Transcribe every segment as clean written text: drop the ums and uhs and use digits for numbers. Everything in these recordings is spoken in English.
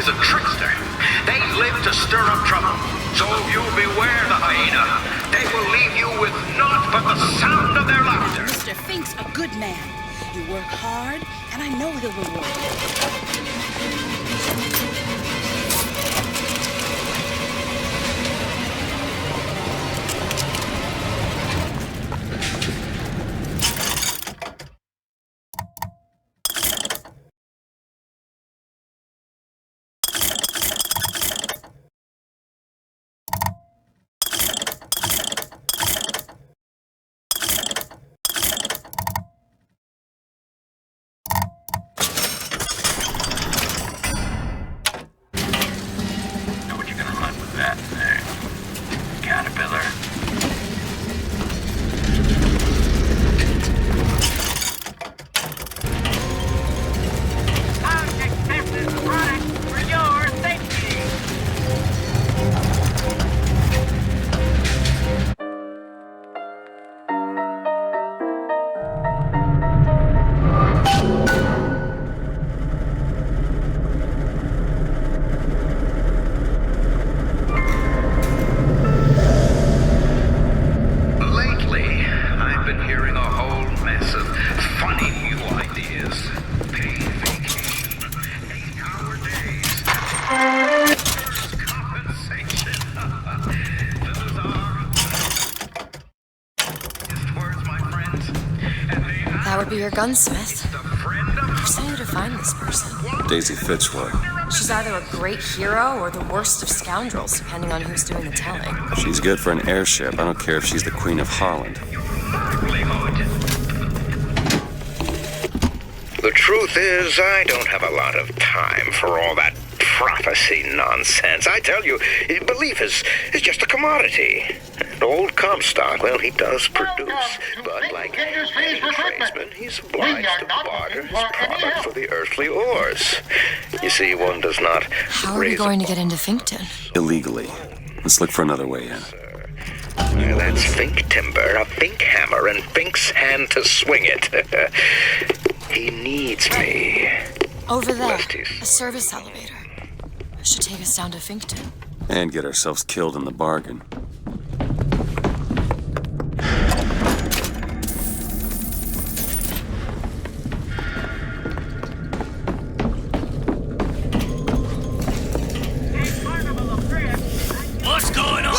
is a trickster. They live to stir up trouble. So you beware the hyena. They will leave you with naught but the sound of their laughter. Mr. Fink's a good man. You work hard, and I know he'll reward That would be your gunsmith. Who sent you to find this person? Daisy Fitzroy. She's either a great hero or the worst of scoundrels, depending on who's doing the telling. She's good for an airship. I don't care if she's the Queen of Holland. The truth is, I don't have a lot of time for all that prophecy nonsense. I tell you, belief is just a commodity. An old Comstock, well, he does produce, but like any tradesman, he's obliged to barter his product for the earthly ores. You see, one does not. How are we going to get into Finkton? Illegally. Let's look for another way in. Well, that's Fink timber, a Fink hammer, and Fink's hand to swing it. He needs me. Over there, a service elevator. Should take us down to Finkton. And get ourselves killed in the bargain. What's going on?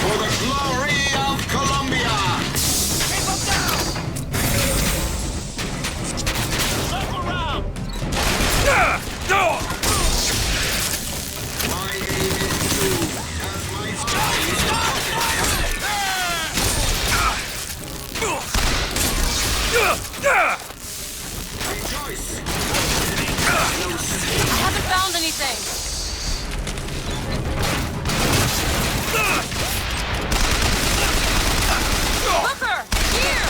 For the glory of Columbia! Keep them down! Circle around! Go! My aim is true, as my sky is Rejoice! I haven't found anything. Booker! Here!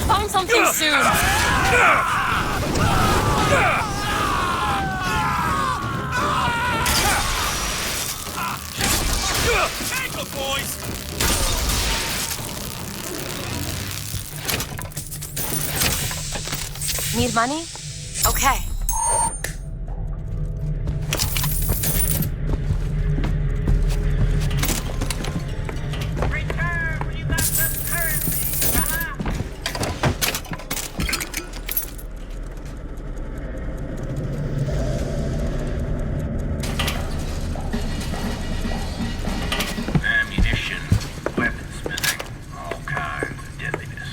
Find something soon. Ankle, boys! Need money? Okay. Return when you got some currency, fella! Ammunition, weaponsmithing, all kinds of deadliness.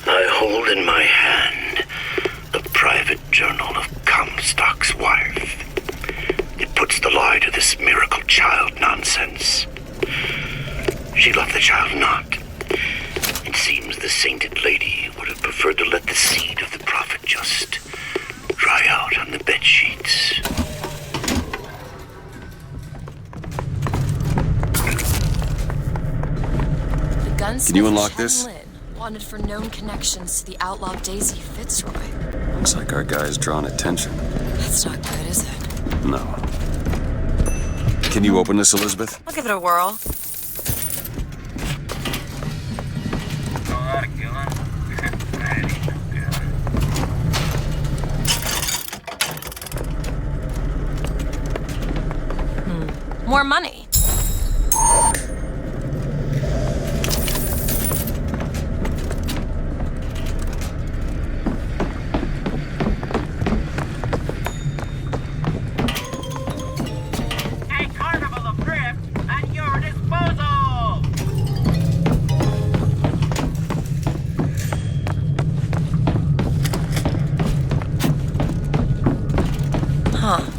I hold in my hand the private journal of Comstock's wife. It puts the lie to this miracle child nonsense. She loved the child not. It seems the sainted lady would have preferred to let the seed of the prophet just dry out on the bed sheets. Can you unlock Chen this? Lin, wanted for known connections to the outlaw Daisy Fitzroy. Looks like our guy's drawn attention. That's not good, is it? No. Can you open this, Elizabeth? I'll give it a whirl. More money. A carnival of thrift at your disposal! Huh.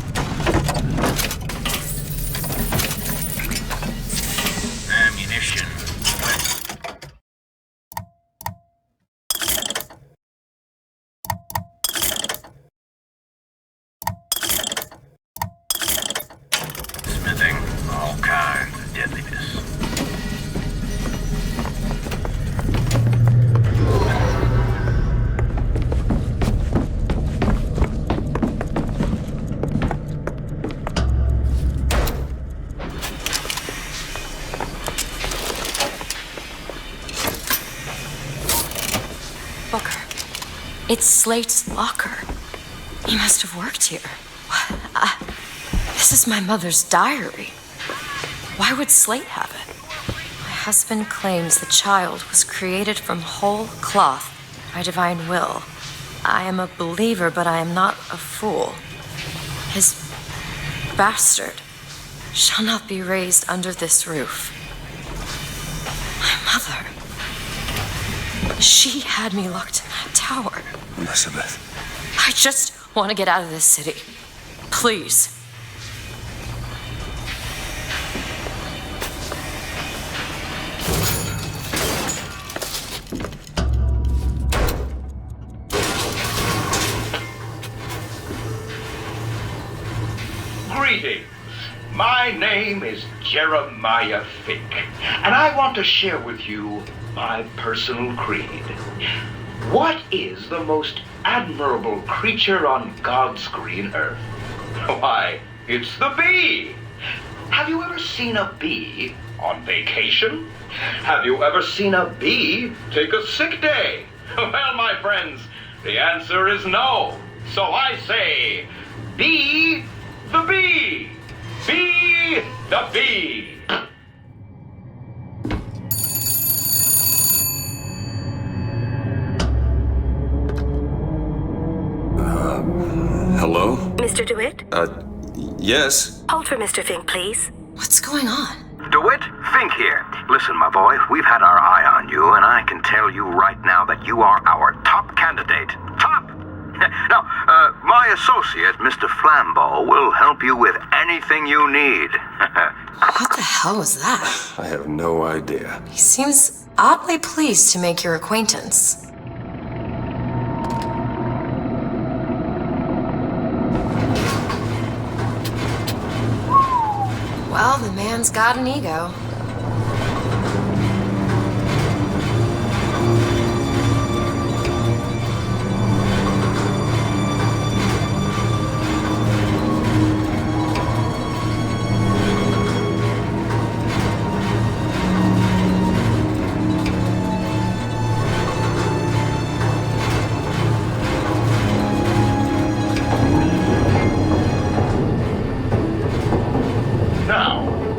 Ammunition. Smithing all kinds of deadliness. Booker. It's Slate's locker. He must have worked here. This is my mother's diary. Why would Slate have it? My husband claims the child was created from whole cloth by divine will. I am a believer, but I am not a fool. His bastard shall not be raised under this roof. My mother. She had me locked in that tower. Elizabeth. I just want to get out of this city. Please. Greetings. My name is Jeremiah Fink, and I want to share with you my personal creed. What is the most admirable creature on God's green earth? Why, it's the bee. Have you ever seen a bee on vacation? Have you ever seen a bee take a sick day? Well, my friends, the answer is no. So I say, be the bee. Be the bee. Hello? Mr. DeWitt? Yes? Hold for Mr. Fink, please. What's going on? DeWitt, Fink here. Listen, my boy, we've had our eye on you, and I can tell you right now that you are our top candidate. Top! Now, my associate, Mr. Flambeau, will help you with anything you need. What the hell was that? I have no idea. He seems oddly pleased to make your acquaintance. Well, the man's got an ego.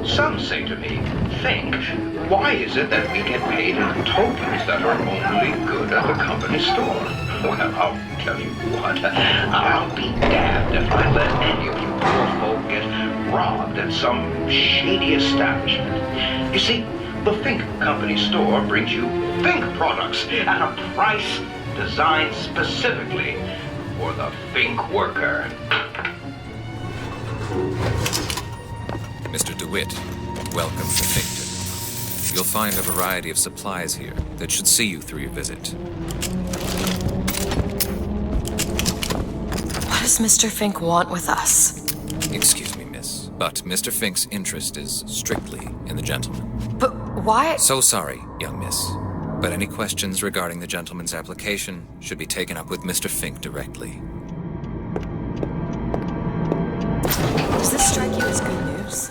Some say to me, Fink, why is it that we get paid in tokens that are only good at the company store? Well, I'll tell you what, I'll be damned if I let any of you poor folk get robbed at some shady establishment. You see, the Fink Company store brings you Fink products at a price designed specifically for the Fink worker. Mr. DeWitt, welcome to Finkton. You'll find a variety of supplies here that should see you through your visit. What does Mr. Fink want with us? Excuse me, miss. But Mr. Fink's interest is strictly in the gentleman. But why? So sorry, young miss. But any questions regarding the gentleman's application should be taken up with Mr. Fink directly. Does this strike you as good news?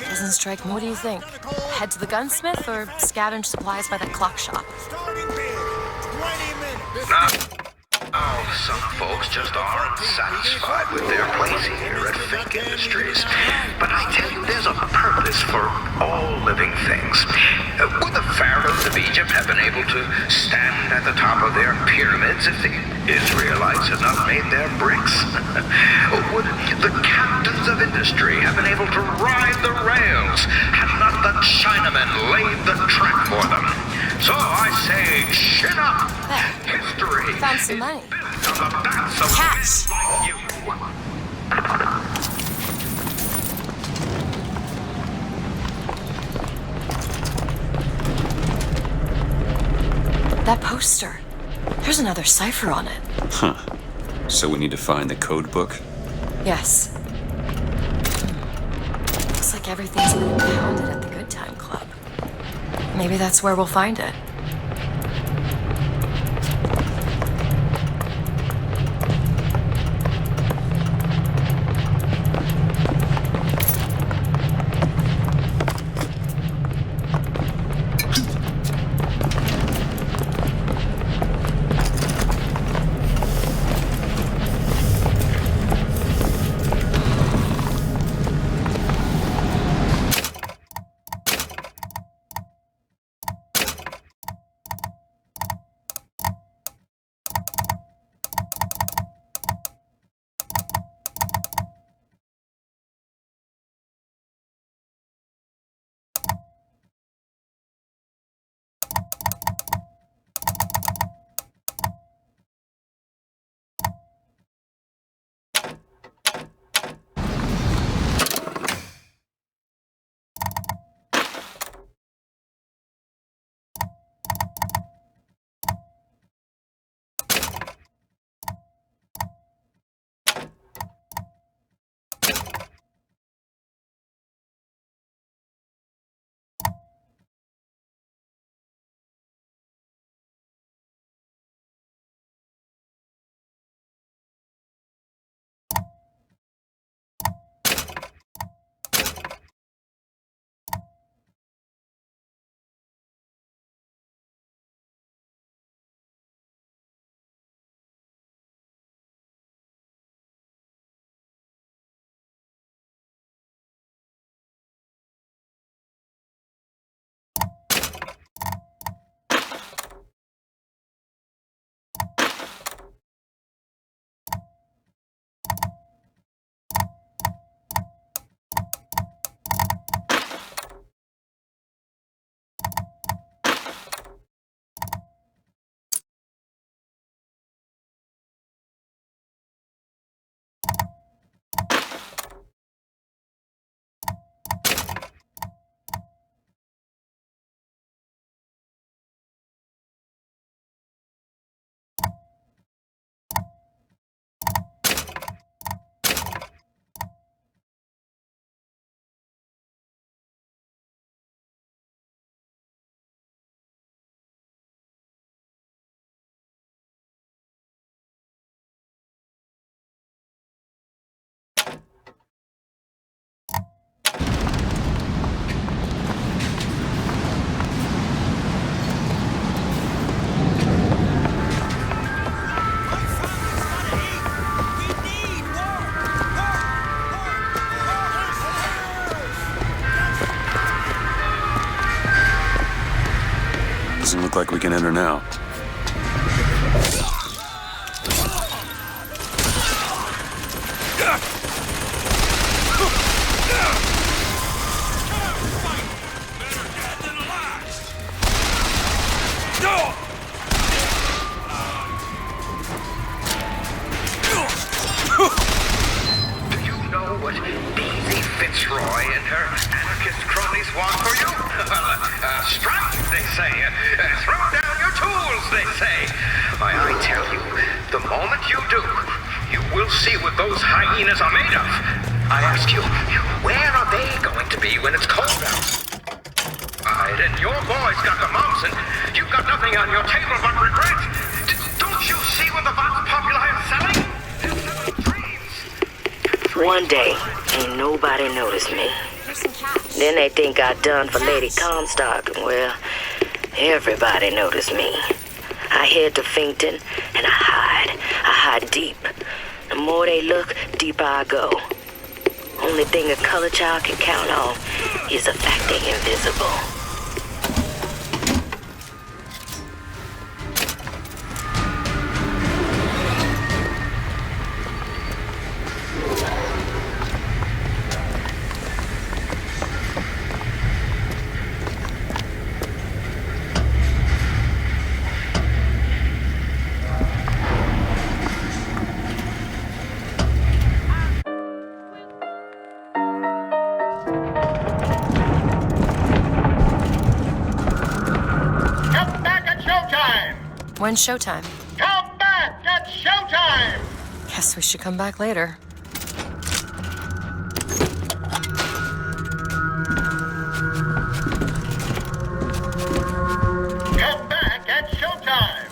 Doesn't strike me. What do you think? Head to the gunsmith or scavenge supplies by that clock shop? Starting bid. 20 minutes. Oh, some folks just aren't satisfied with their place here at Fink Industries. But I tell you, there's a purpose for all living things. Would the pharaohs of Egypt have been able to stand at the top of their pyramids if the Israelites had not made their bricks? Would the captains of industry have been able to ride the rails had not the Chinamen laid the track for them? So I say, chin up! There. History Found some money. is built on the backs of Catch. men like you. That poster. There's another cipher on it. Huh. So we need to find the code book? Yes. Looks like everything's been impounded at the Good Time Club. Maybe that's where we'll find it. Doesn't look like we can enter now. Fitzroy and her anarchist cronies want for you? Strike, they say. Throw down your tools, they say. Why, I tell you, the moment you do, you will see what those hyenas are made of. I ask you, where are they going to be when it's cold out? And your boy's got the mumps, and you've got nothing on your table but regret. Don't you see what the Vox Populi are selling? They're selling dreams. One day, ain't nobody noticed me. Then they think I done for Lady Comstock. Well, everybody noticed me. I head to Finkton, and I hide deep. The more they look, deeper I go. Only thing a color child can count on is the fact they invisible. When's showtime? Come back at showtime! Guess we should come back later. Come back at showtime!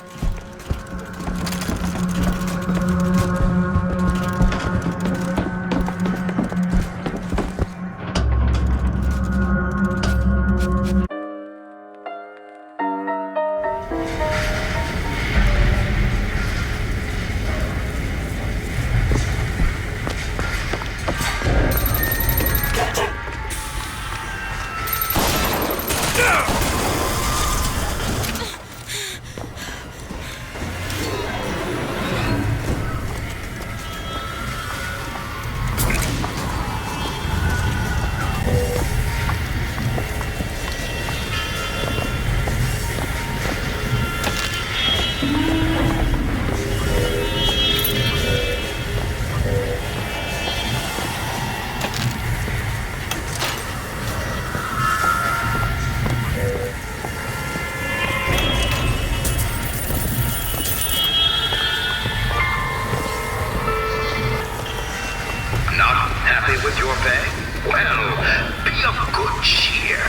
With your pay? Well, be of good cheer.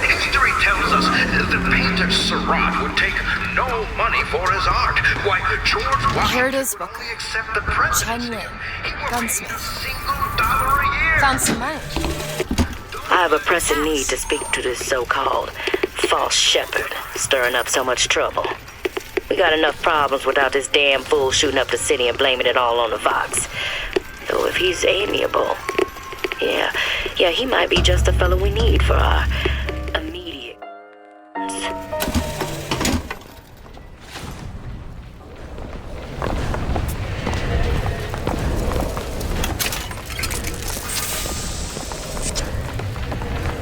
History tells us that painter Surratt would take no money for his art. Why, George Washington Here it is, would Booker. only accept the presidency. Chen Lin, He would gunsmith. pay $1 a year. Found some money. I have a pressing need to speak to this so-called false shepherd, stirring up so much trouble. We got enough problems without this damn fool shooting up the city and blaming it all on the Vox. Though if he's amiable, yeah, he might be just the fellow we need for our immediate.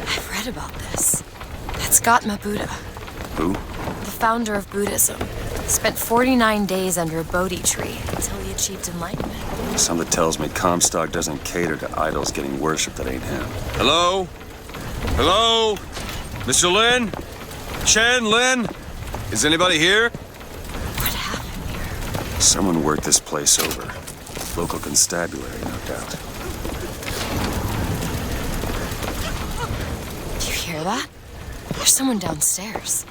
I've read about this. That's Gautama Buddha, Who? the founder of Buddhism. Spent 49 days under a Bodhi tree until he achieved enlightenment. Something tells me Comstock doesn't cater to idols getting worshipped that ain't him. Hello? Hello? Mr. Lin? Chen Lin? Is anybody here? What happened here? Someone worked this place over. Local constabulary, no doubt. Do you hear that? There's someone downstairs.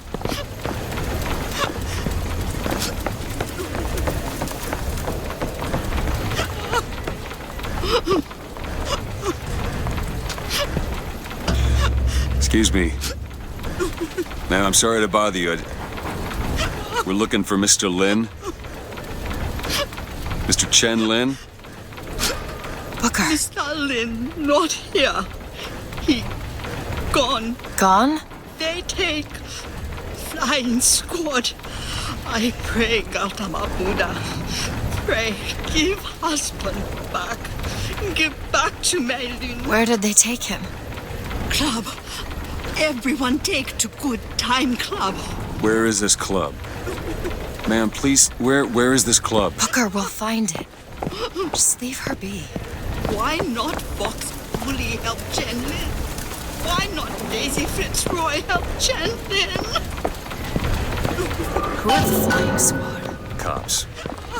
Excuse me. Ma'am, I'm sorry to bother you. We're looking for Mr. Lin. Mr. Chen Lin? Booker. Mr. Lin, not here. He gone. Gone? They take flying squad. I pray, Gautama Buddha. Pray, give husband back. Give back to Maylin. Where did they take him? Club. Everyone take to good time club. Where is this club? Ma'am, please, where is this club? Booker, we'll find it. Just leave her be. Why not Vox Populi help Chen Lin? Why not Daisy Fitzroy help Chen Lin? Who are the flying squad? Cops.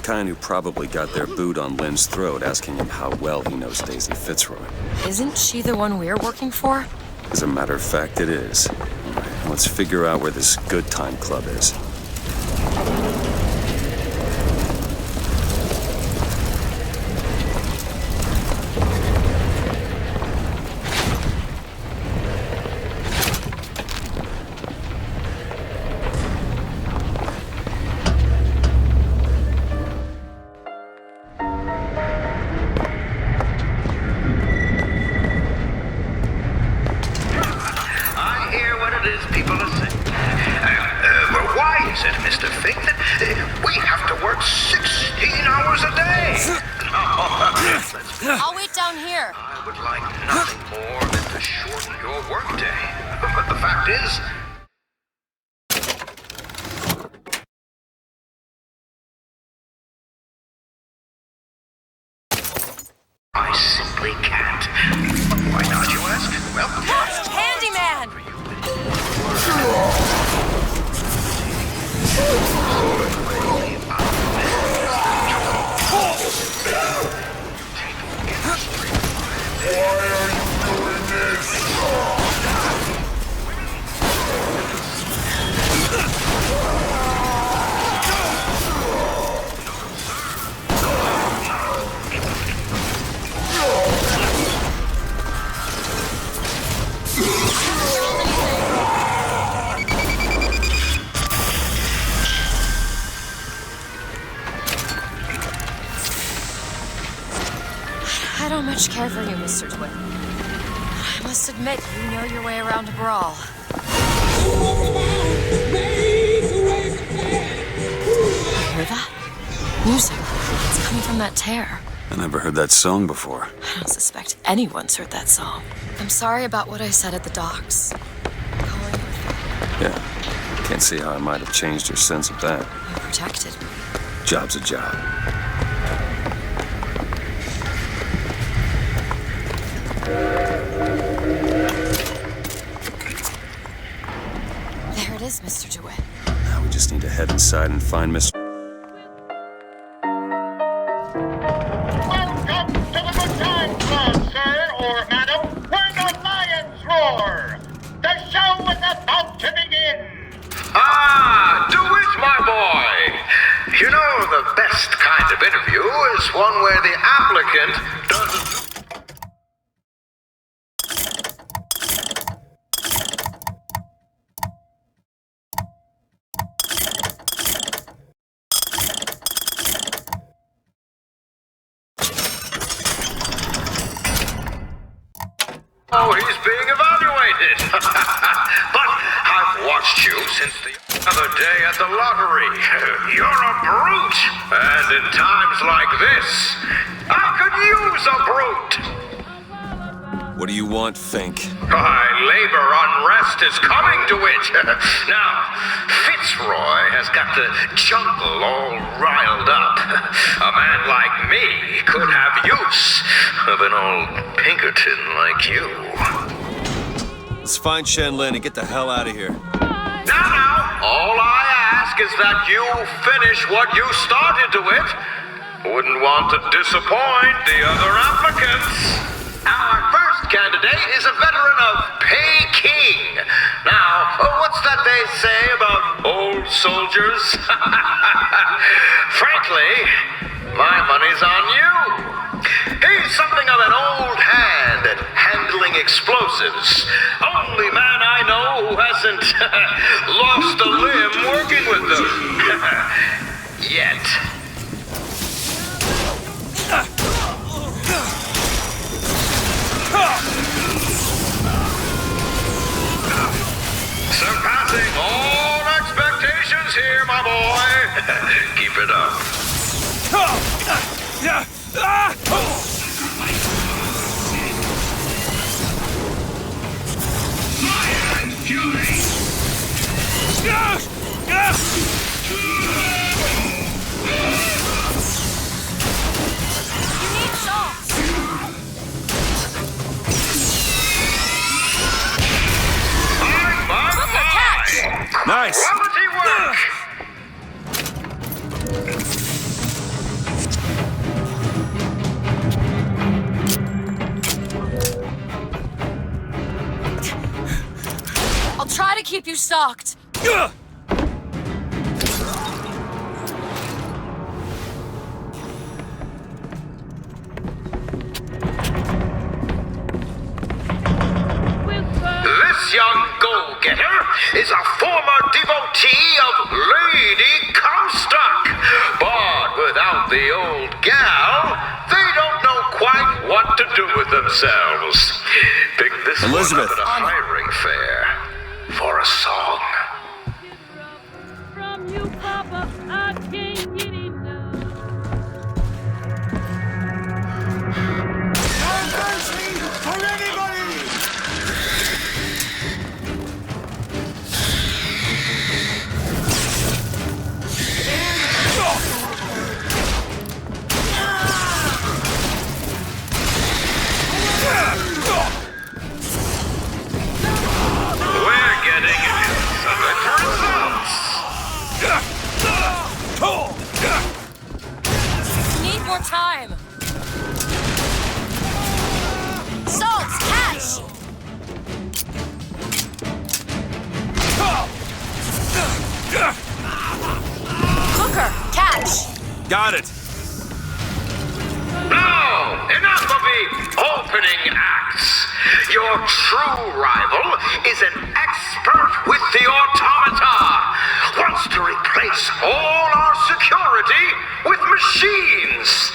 kind who probably got their boot on Lynn's throat asking him how well he knows Daisy Fitzroy. Isn't she the one we're working for? As a matter of fact, it is. All right, let's figure out where this good time club is. I'll wait down here. I would like nothing more than to shorten your workday. But the fact is, I simply can't. Why not, you ask? Well, Handyman! I don't much care for you, Mr. DeWitt. I must admit, you know your way around a brawl. Hear that? Music. It's coming from that tear. I never heard that song before. I don't suspect anyone's heard that song. I'm sorry about what I said at the docks. Yeah. Can't see how I might have changed your sense of that. You're protected. Job's a job. There it is, Mr. DeWitt. Now we just need to head inside and find Mr. Welcome to the Good Time Club, sir or madam, where the lions roar. The show is about to begin. ah, do it, my boy. You know, the best kind of interview is one where the applicant doesn't... Oh, he's being evaluated. But I've watched you since the other day at the lottery. You're a brute. And in times like this, I could use a brute. What do you want, Fink? Labor unrest is coming to it. Now, Fitzroy has got the jungle all riled up. A man like me could have use of an old Pinkerton like you. Let's find Shen Lin and get the hell out of here. Now, all I ask is that you finish what you started to it. Wouldn't want to disappoint the other applicants. Our first candidate is a veteran of Peking. Now, what's that they say about old soldiers? Frankly, my money's on you. He's something of an old hand at handling explosives. Only man I know who hasn't lost a limb working with them. Yet. Surpassing all expectations here, my boy. Keep it up. Nice. Quality work. keep you stocked. This young go-getter is a former devotee of Lady Comstock. But without the old gal, they don't know quite what to do with themselves. Pick this Elizabeth. one up at a hiring fair for a song. From you, Papa, I can't get enough. No mercy for anybody! We're getting excellent results. Need more time. Salts, catch! Hooker, catch! Got it. Now, enough of the opening acts. Your true rival is an expert with the automata. Wants to replace all our security with machines.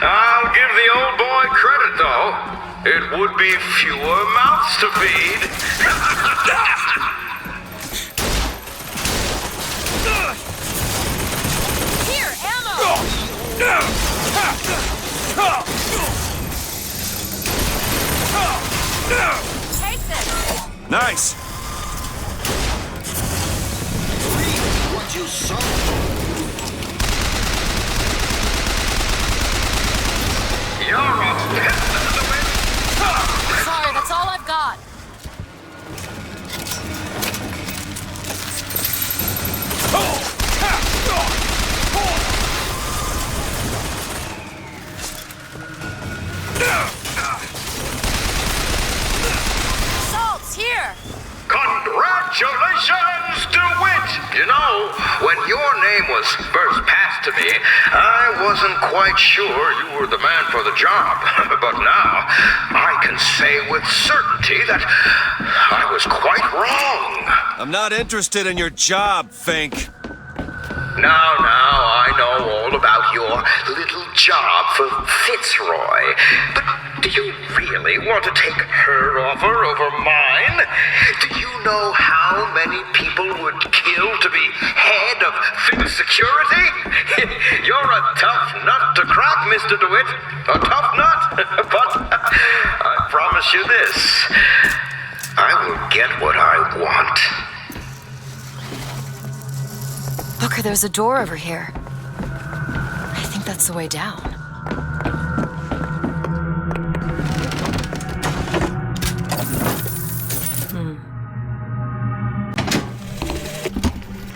I'll give the old boy credit, though. It would be fewer mouths to feed. Here, ammo! Take this! Nice. What you saw? You're a piston to win. Sorry, that's all I've got. Salts, here! Congratulations, DeWitt! You know, when your name was first passed to me, I wasn't quite sure you were the man for the job. But now, I can say with certainty that I was quite wrong. I'm not interested in your job, Fink. Now, I know all about your little job for Fitzroy. But do you really want to take her offer over mine? Do you know how many people would kill to be head of Fink Security? You're a tough nut to crack, Mr. DeWitt. A tough nut. But I promise you this. I will get what I want. Booker, there's a door over here. I think that's the way down.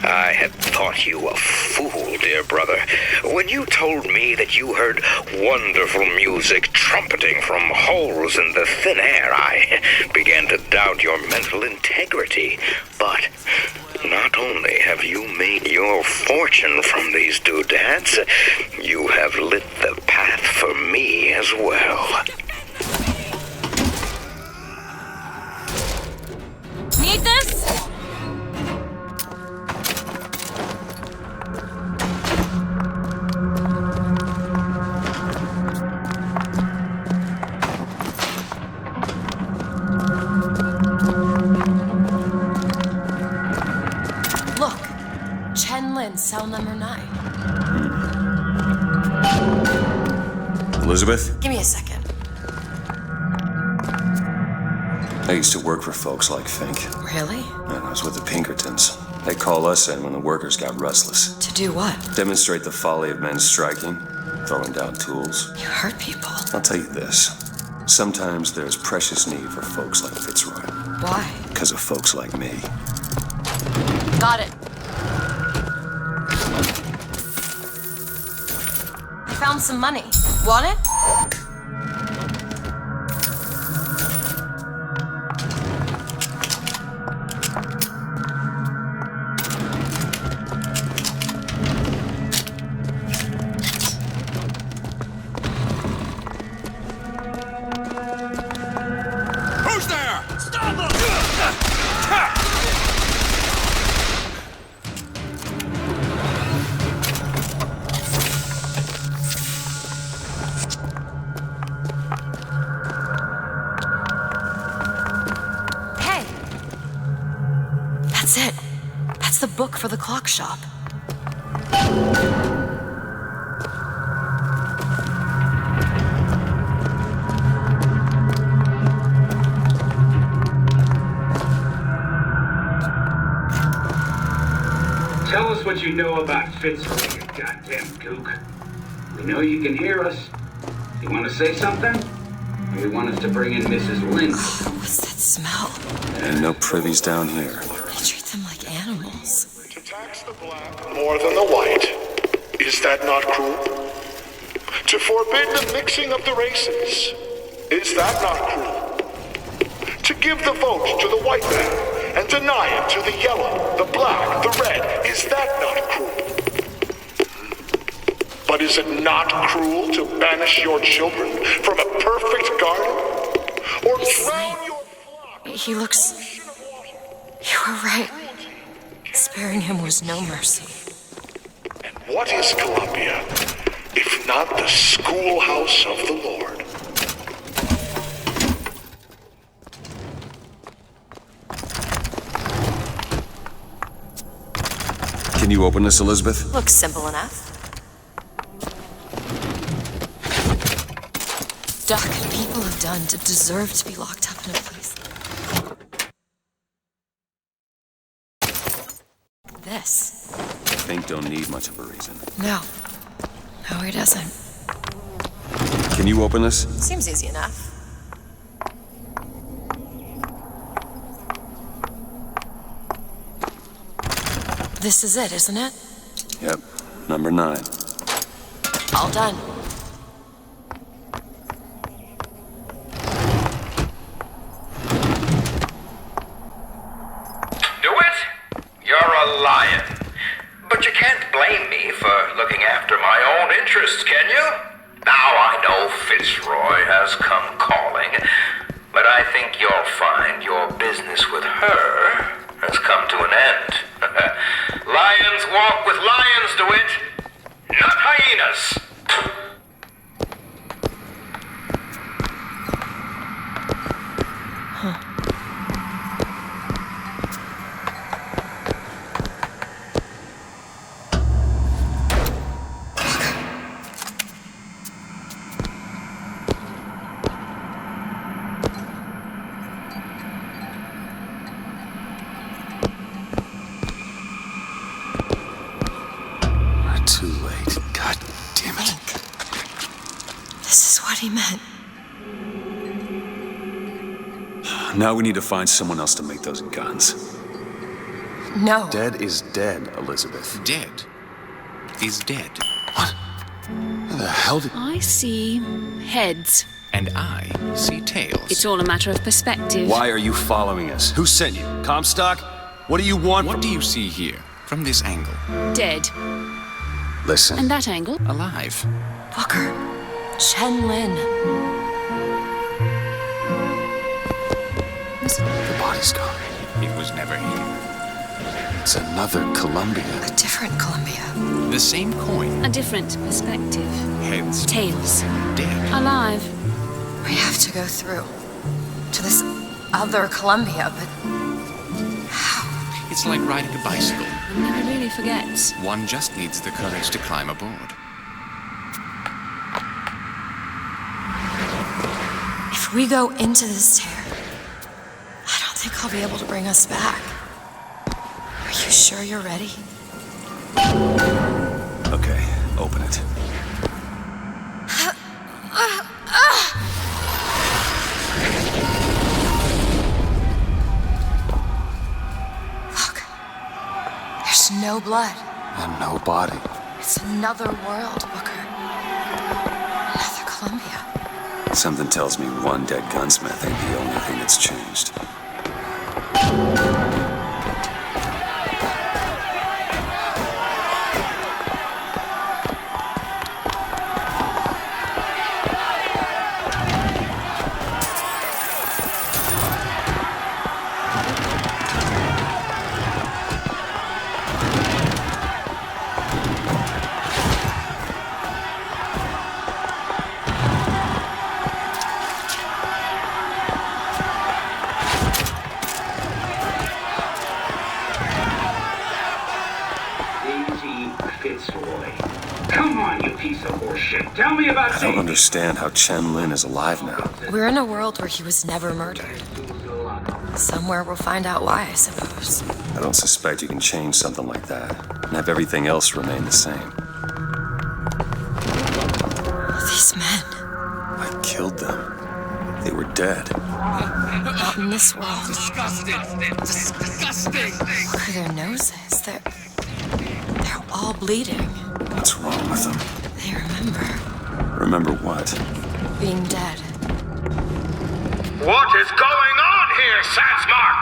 I had thought you a fool, dear brother. When you told me that you heard wonderful music trumpeting from holes in the thin air, I began to doubt your mental integrity. But not only have you made your fortune from these doodads, you have lit the path for me as well. Need this? Look, Chen Lin, cell number 9. Elizabeth? Give me a second. I used to work for folks like Fink. Really? And I was with the Pinkertons. They call us in when the workers got restless. To do what? Demonstrate the folly of men striking, throwing down tools. You hurt people. I'll tell you this. Sometimes there's precious need for folks like Fitzroy. Why? Because of folks like me. Got it. I found some money. Want it? the book for the clock shop. Tell us what you know about Fitzroy, you goddamn kook. We know you can hear us. You want to say something? Or you want us to bring in Mrs. Lynn? What's that smell? Ain't no privies down here. They treat them like animals. To tax the black more than the white, is that not cruel? To forbid the mixing of the races, is that not cruel? To give the vote to the white man and deny it to the yellow, the black, the red, is that not cruel? But is it not cruel to banish your children from a perfect garden? Or drown your flock? He looks... You were right. Sparing him was no mercy. And what is Columbia, if not the schoolhouse of the Lord? Can you open this, Elizabeth? Looks simple enough. Doc, what people have done to deserve to be locked up in a place. This. Fink don't need much of a reason. No. No, he doesn't. Can you open this? Seems easy enough. This is it, isn't it? Yep. Number 9. All done. Lion. But you can't blame me for looking after my own interests, can you? Now I know Fitzroy has come calling, but I think you'll find your business with her has come to an end. Lions walk with lions, DeWitt, not hyenas. He meant. Now we need to find someone else to make those guns. No. Dead is dead, Elizabeth. Dead is dead. What? Where the hell did... I see heads. And I see tails. It's all a matter of perspective. Why are you following us? Who sent you? Comstock? What do you want What from... do you see here, from this angle? Dead. Listen. And that angle? Alive. Booker. Chen Lin. The body's gone. It was never here. It's another Columbia. A different Columbia. The same coin. A different perspective. Heads. Tails. Dead. Alive. We have to go through to this other Columbia, but how? It's like riding a bicycle. One never really forgets. One just needs the courage to climb aboard. If we go into this tear, I don't think I'll be able to bring us back. Are you sure you're ready? Okay, open it. Look, there's no blood. And no body. It's another world, Booker. Another Columbia. Something tells me one dead gunsmith ain't the only thing that's changed. action. Tell me about I don't understand how Chen Lin is alive now. We're in a world where he was never murdered. Somewhere we'll find out why, I suppose. I don't suspect you can change something like that and have everything else remain the same. These men. I killed them. They were dead. Not in this world. Disgusting. Disgusting. Look at their noses. They're all bleeding. What's wrong with them? They remember. Remember what? Being dead. What is going on here, Sandsmark?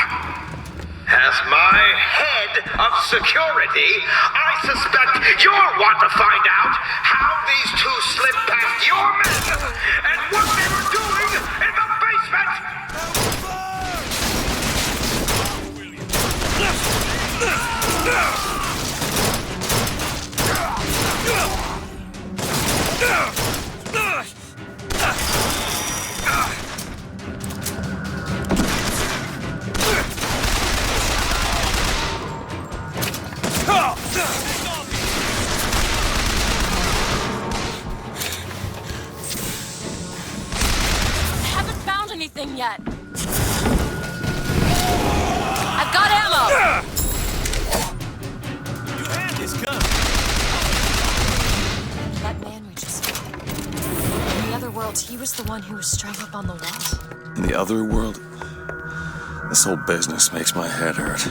As my head of security, I suspect you'll want to find out how these two slipped past your men and what they were doing in the basement! Anything yet. I've got ammo! You had this gun. That man we just fought. In the other world, he was the one who was strung up on the wall. In the other world? This whole business makes my head hurt.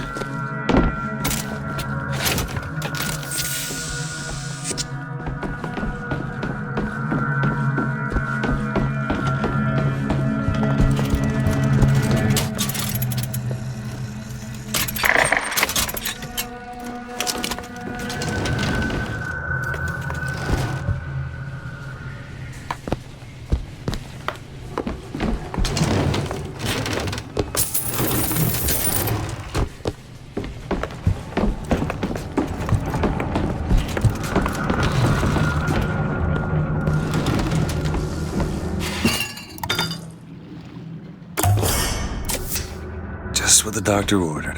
Just what the doctor ordered.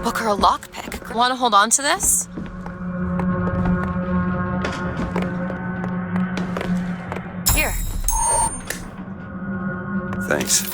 Booker, a lockpick. Want to hold on to this? Here. Thanks.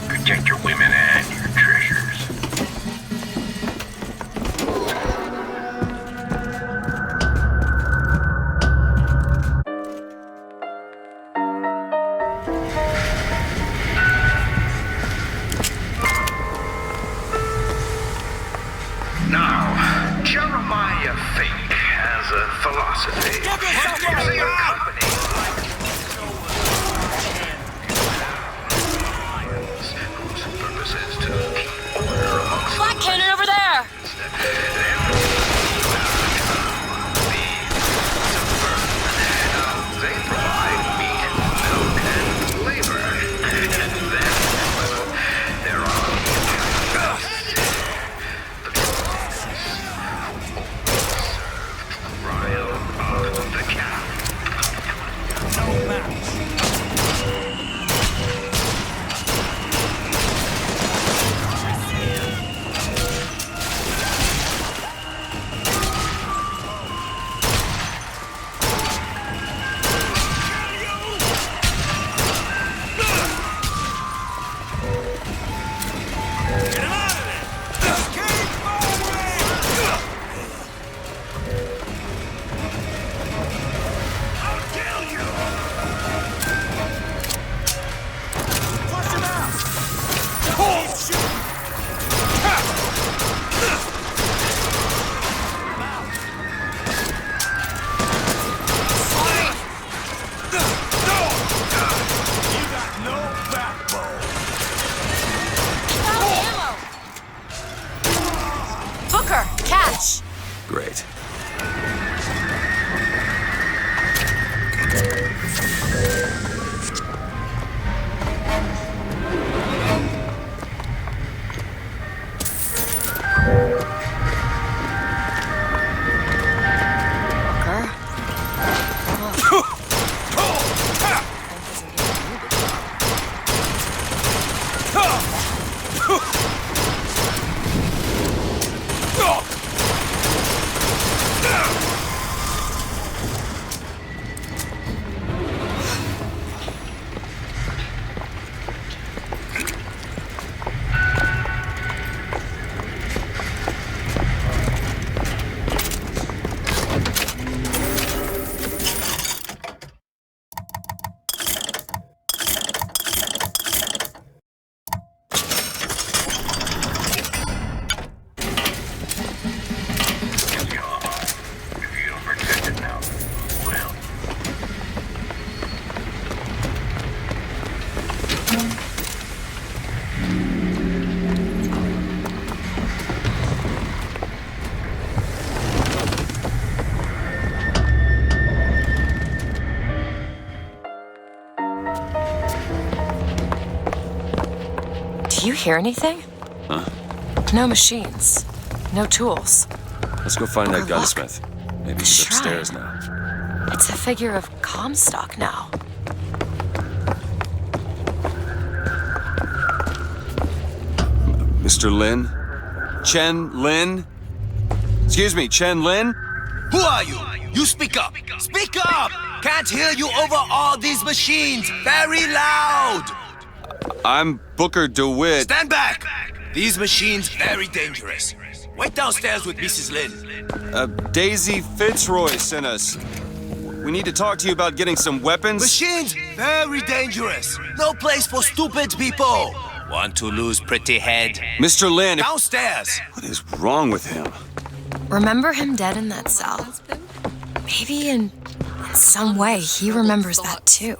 Protect your women and your treasures. Now, Jeremiah Fink has a philosophy. Using a company Black cannon over there! They provide meat, milk, and labor. And then, well, there are the drones who only serve trial of the cow. Booker, catch! Great. Do you hear anything? Huh? No machines. No tools. Let's go find that Look. gunsmith. Maybe he's Shrine. upstairs now. It's a figure of Comstock now. Mr. Lin? Chen Lin? Excuse me, Chen Lin? Who are you? You speak up. Speak up! Can't hear you over all these machines. Very loud. I'm Booker DeWitt. Stand back. These machines very dangerous. Wait downstairs with Mrs. Lin. Daisy Fitzroy sent us. We need to talk to you about getting some weapons. Machines very dangerous. No place for stupid people. Want to lose pretty head? Mr. Lin. Downstairs. What is wrong with him? Remember him dead in that cell? Maybe in some way he remembers that too.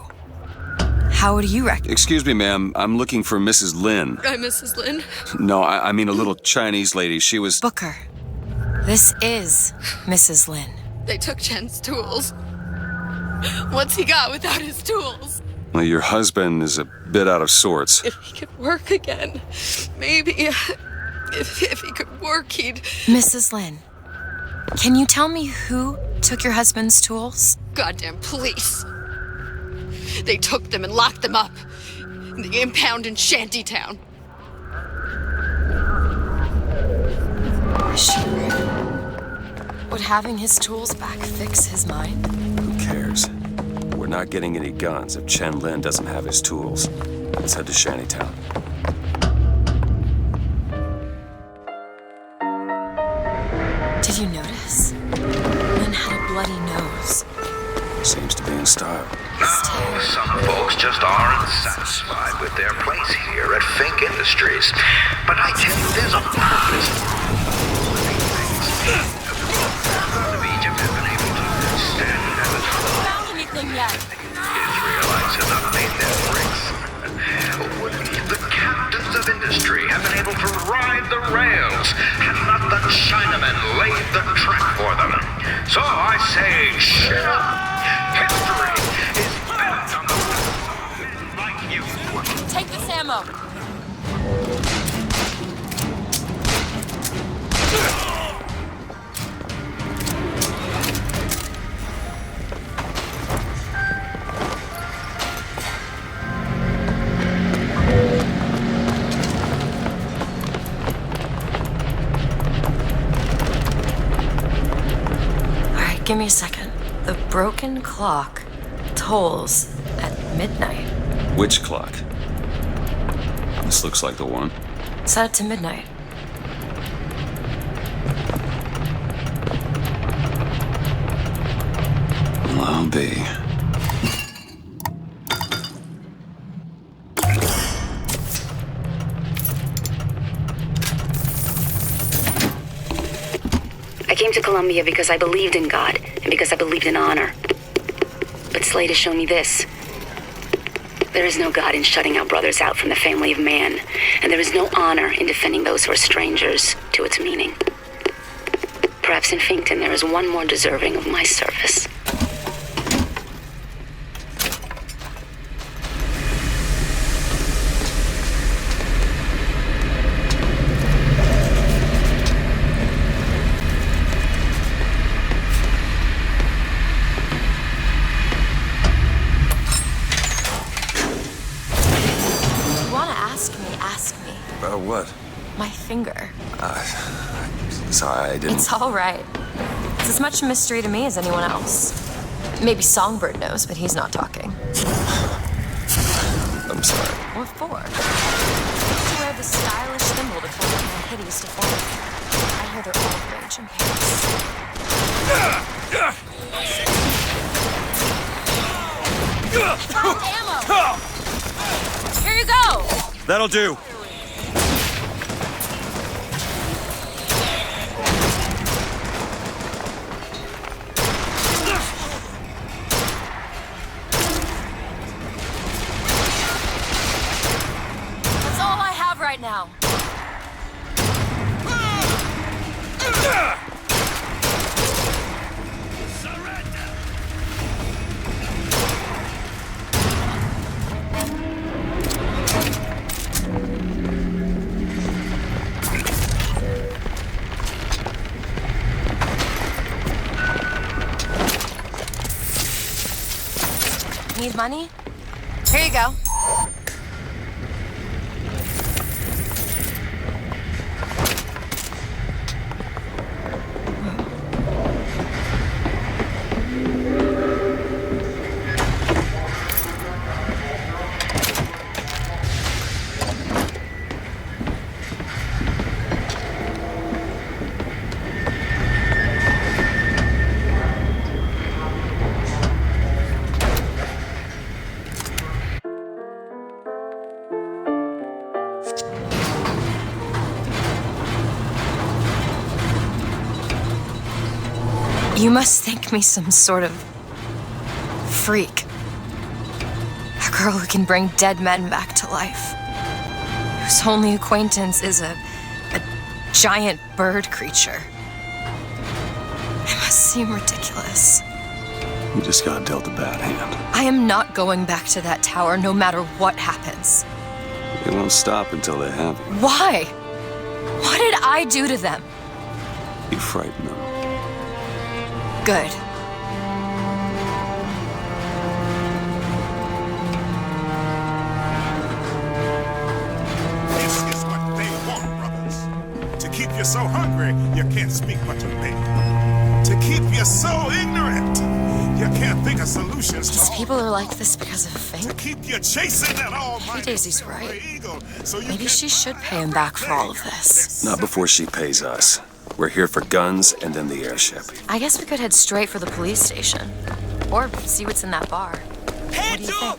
How would you reckon? Excuse me, ma'am. I'm looking for Mrs. Lin. I'm Mrs. Lin. No, I mean a little Chinese lady. She was... Booker, this is Mrs. Lin. They took Chen's tools. What's he got without his tools? Well, your husband is a bit out of sorts. If he could work again, maybe. If he could work, he'd... Mrs. Lin, can you tell me who took your husband's tools? Goddamn police. They took them and locked them up in the impound in Shantytown. Is she right? Would having his tools back fix his mind? Who cares? We're not getting any guns if Chen Lin doesn't have his tools. Let's head to Shantytown. Did you notice? Lin had a bloody nose. Seems to be in style. No, some folks just aren't satisfied with their place here at Fink Industries. But I tell you, there's a purpose. Egypt has been able to stand at its Found anything yet? Israelites have not made their bricks. The captains of industry have been able to ride the rails, and not the Chinamen laid the track for them. So I say, shut up! History is built on the men like you. Take this ammo. Give me a second. The broken clock tolls at midnight. Which clock? This looks like the one. Set it to midnight. Well, I'll be. I came to Columbia because I believed in God and because I believed in honor. But Slade has shown me this. There is no God in shutting our brothers out from the family of man, and there is no honor in defending those who are strangers to its meaning. Perhaps in Finkton there is one more deserving of my service. What? My finger. Sorry, I didn't... It's all right. It's as much a mystery to me as anyone else. Maybe Songbird knows, but he's not talking. I'm sorry. What for? To wear the stylish thimble to cover up my hideous deformity. I hear they're all the rage in Paris. Found ammo! Here you go! That'll do. Right now. Need money? Here you go. You must think me some sort of freak. A girl who can bring dead men back to life. Whose only acquaintance is a giant bird creature. It must seem ridiculous. You just got dealt a bad hand. I am not going back to that tower no matter what happens. They won't stop until they have you. Why? What did I do to them? You frighten them. Good. This is what they want, brothers. To keep you so hungry, you can't speak much of me. To keep you so ignorant, you can't think of solutions to These all. people are like this because of Fink? To keep you chasing that almighty Maybe Daisy's right. eagle, so you Maybe can she should pay him back for all of this. Not before she pays us. We're here for guns and then the airship. I guess we could head straight for the police station. Or see what's in that bar. What do you think?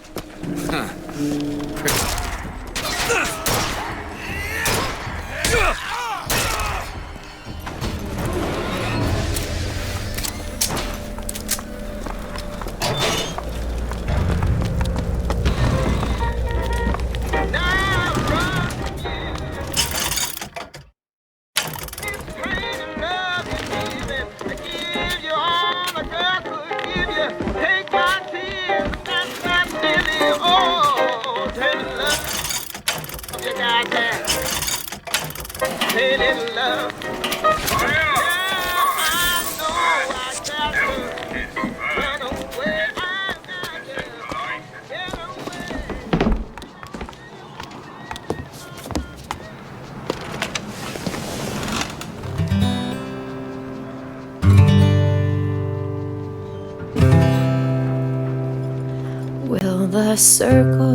Will the circle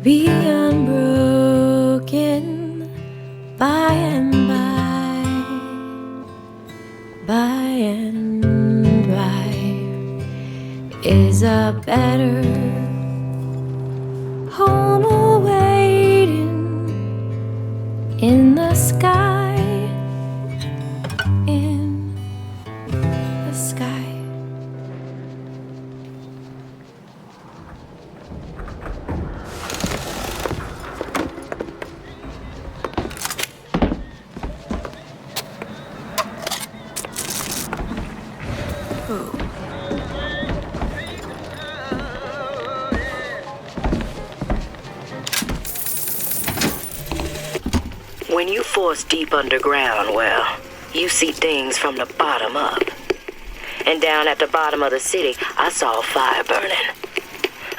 be unbroken by and by, by and by? Is a better home awaiting in the sky, in the sky? Who? When you force deep underground, well, you see things from the bottom up. And down at the bottom of the city, I saw a fire burning.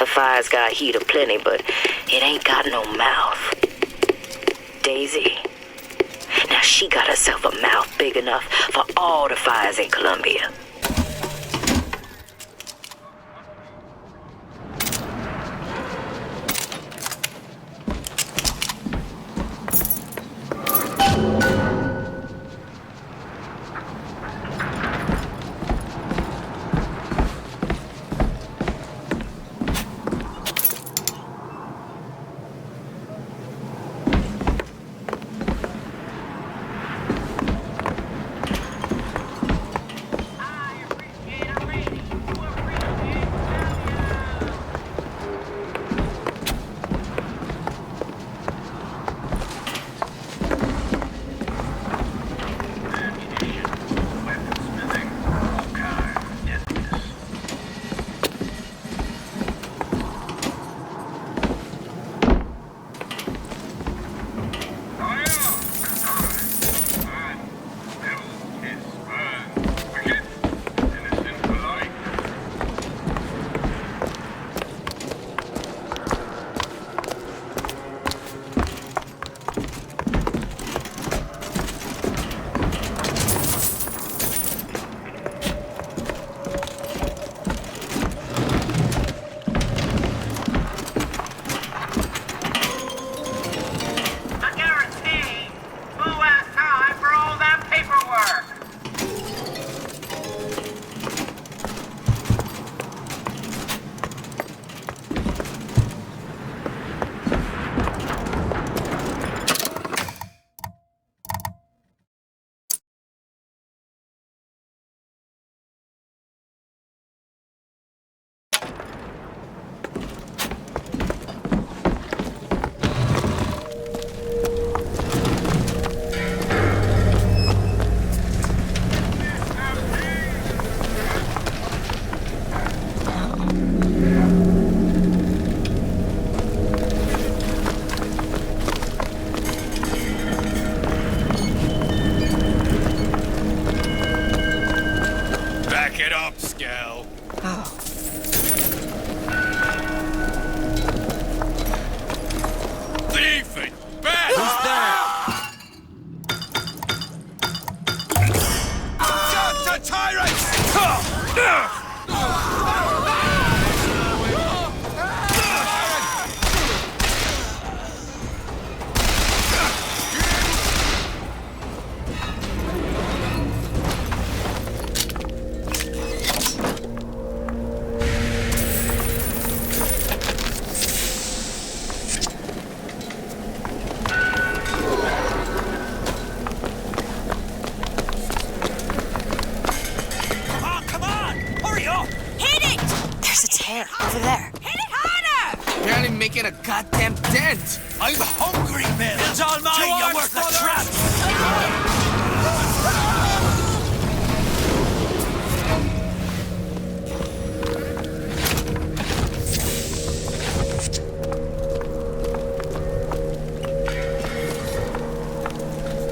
The fire's got heat aplenty, but it ain't got no mouth. Daisy. Now she got herself a mouth big enough for all the fires in Columbia. Over there. Hit it harder! Barely making a goddamn dent. I'm hungry, man. It's all mine, you worthless trap.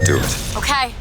Do it. Okay.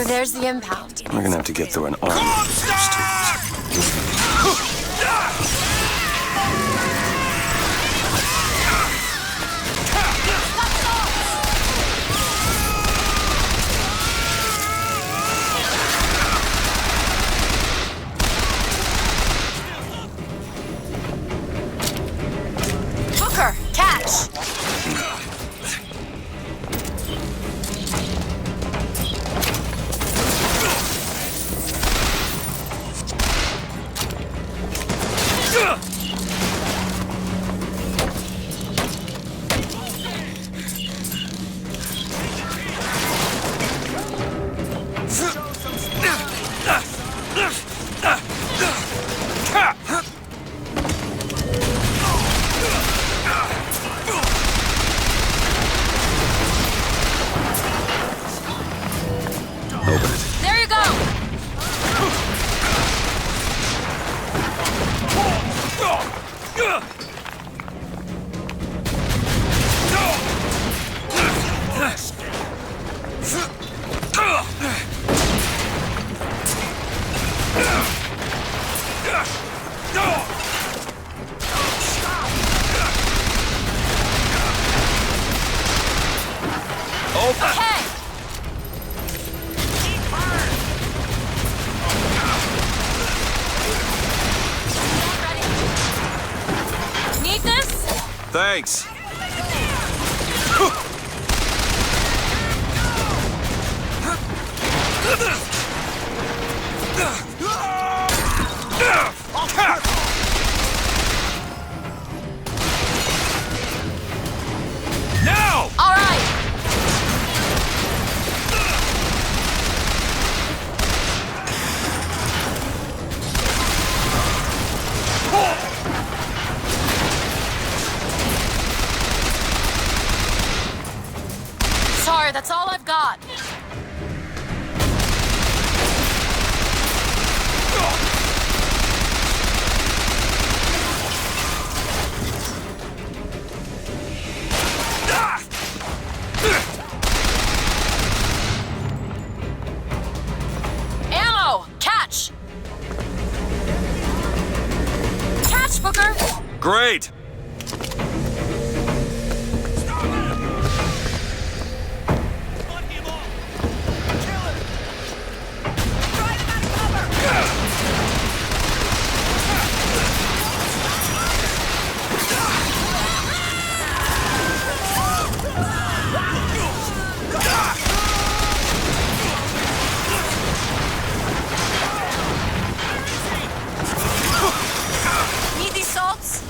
There's the impound. We're gonna have to get through an army of those Okay. Need this? Thanks. Now! All right. Sorry, that's all I've got. Ammo! Catch! Catch, Booker! Great! Need these salts?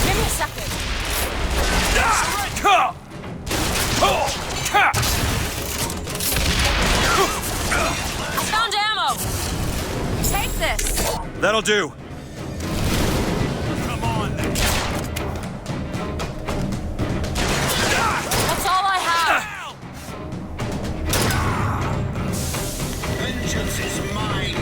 Give me a second. I found ammo. Take this. That'll do. That's all I have. Vengeance is mine,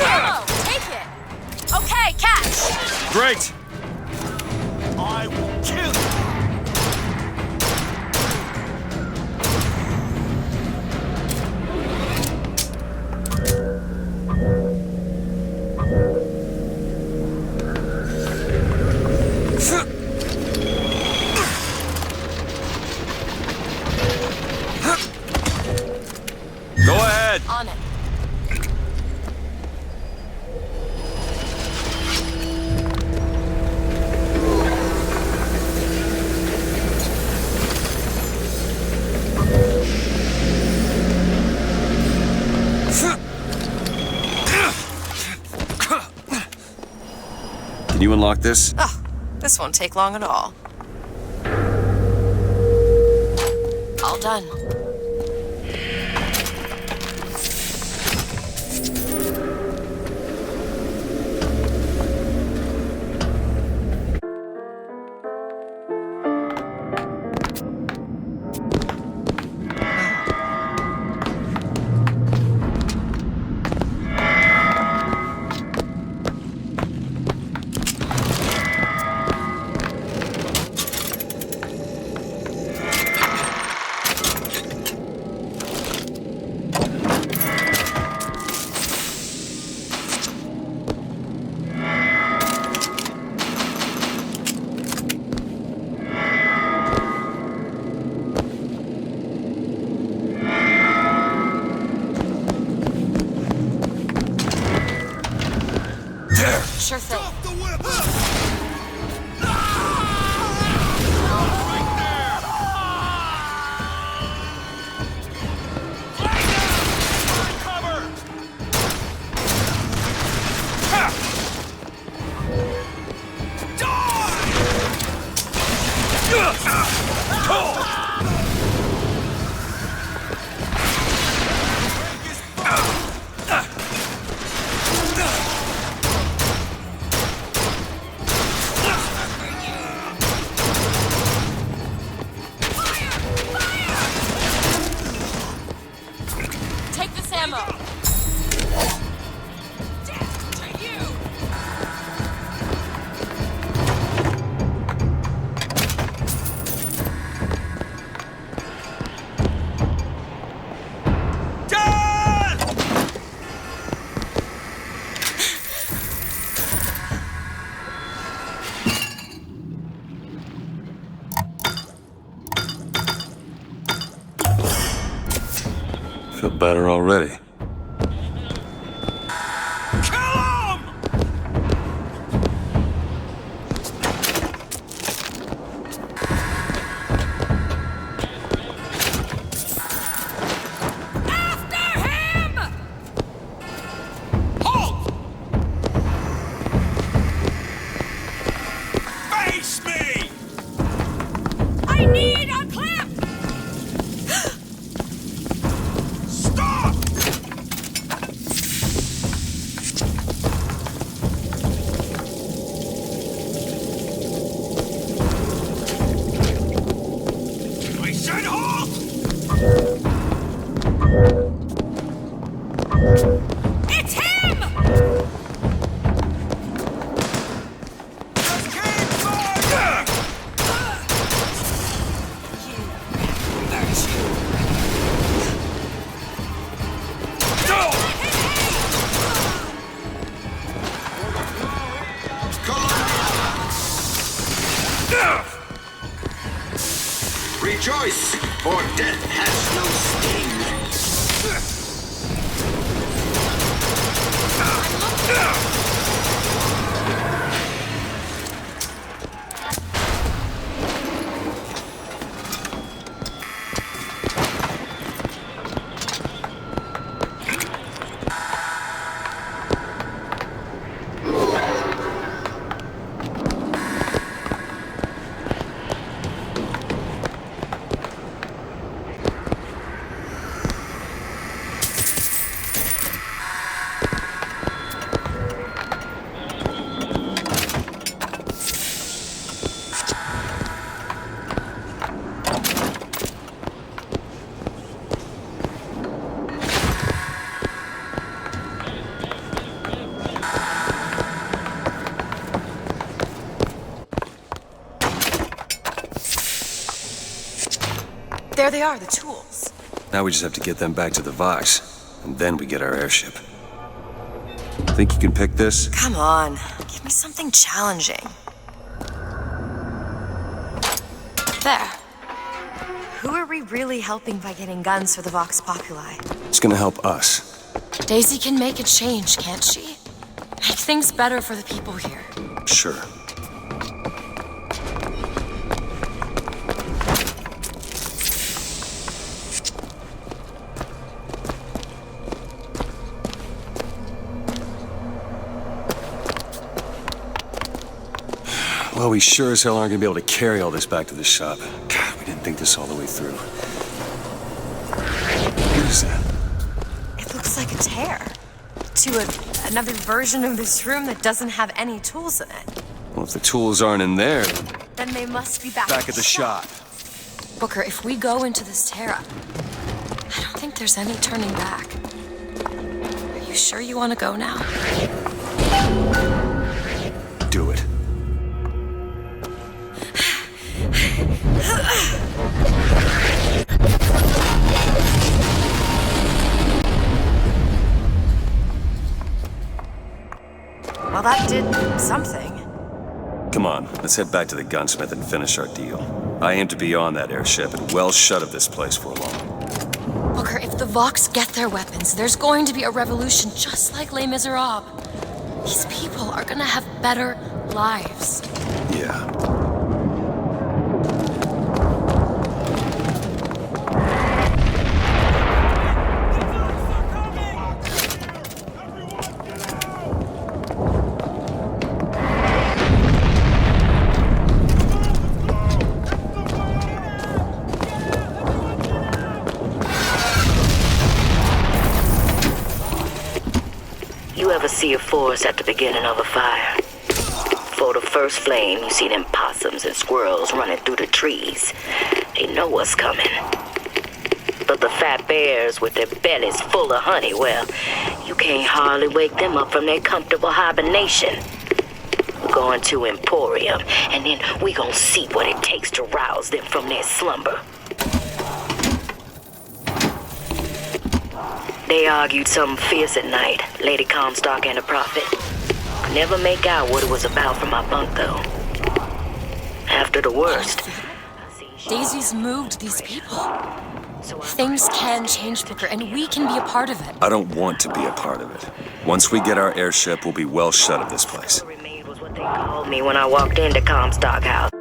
Ammo. Take it. Okay, catch. Great! I will kill you. Go ahead! On it. Can you unlock this? Oh, this won't take long at all. All done. Sure thing. Take this ammo. Feel better already. I need a clip! Stop! I said halt! It's him! Rejoice, for death has no There they are, the tools. Now we just have to get them back to the Vox, and then we get our airship. Think you can pick this? Come on, give me something challenging. There. Who are we really helping by getting guns for the Vox Populi? It's gonna help us. Daisy can make a change, can't she? Make things better for the people here. Sure. Well, we sure as hell aren't gonna be able to carry all this back to the shop. God, we didn't think this all the way through. What is that? It looks like a tear to another version of this room that doesn't have any tools in it. Well, if the tools aren't in there, Then they must be back back at the shop. Booker, if we go into this tear up, I don't think there's any turning back. Are you sure you want to go now? Do it. Well, that did something. Come on, let's head back to the gunsmith and finish our deal. I aim to be on that airship and well shut of this place for long. Booker, if the Vox get their weapons, there's going to be a revolution just like Les Miserables. These people are gonna have better lives. Yeah. You ever see a forest at the beginning of a fire? For the first flame, you see them possums and squirrels running through the trees. They know what's coming. But the fat bears with their bellies full of honey, well, you can't hardly wake them up from their comfortable hibernation. We're going to Emporium, and then we gonna see what it takes to rouse them from their slumber. They argued something fierce at night, Lady Comstock and the Prophet. Could never make out what it was about from my bunk, though. After the worst... Daisy's moved these people. Things can change, Booker, and we can be a part of it. I don't want to be a part of it. Once we get our airship, we'll be well shut of this place. What they called me when I walked into Comstock House.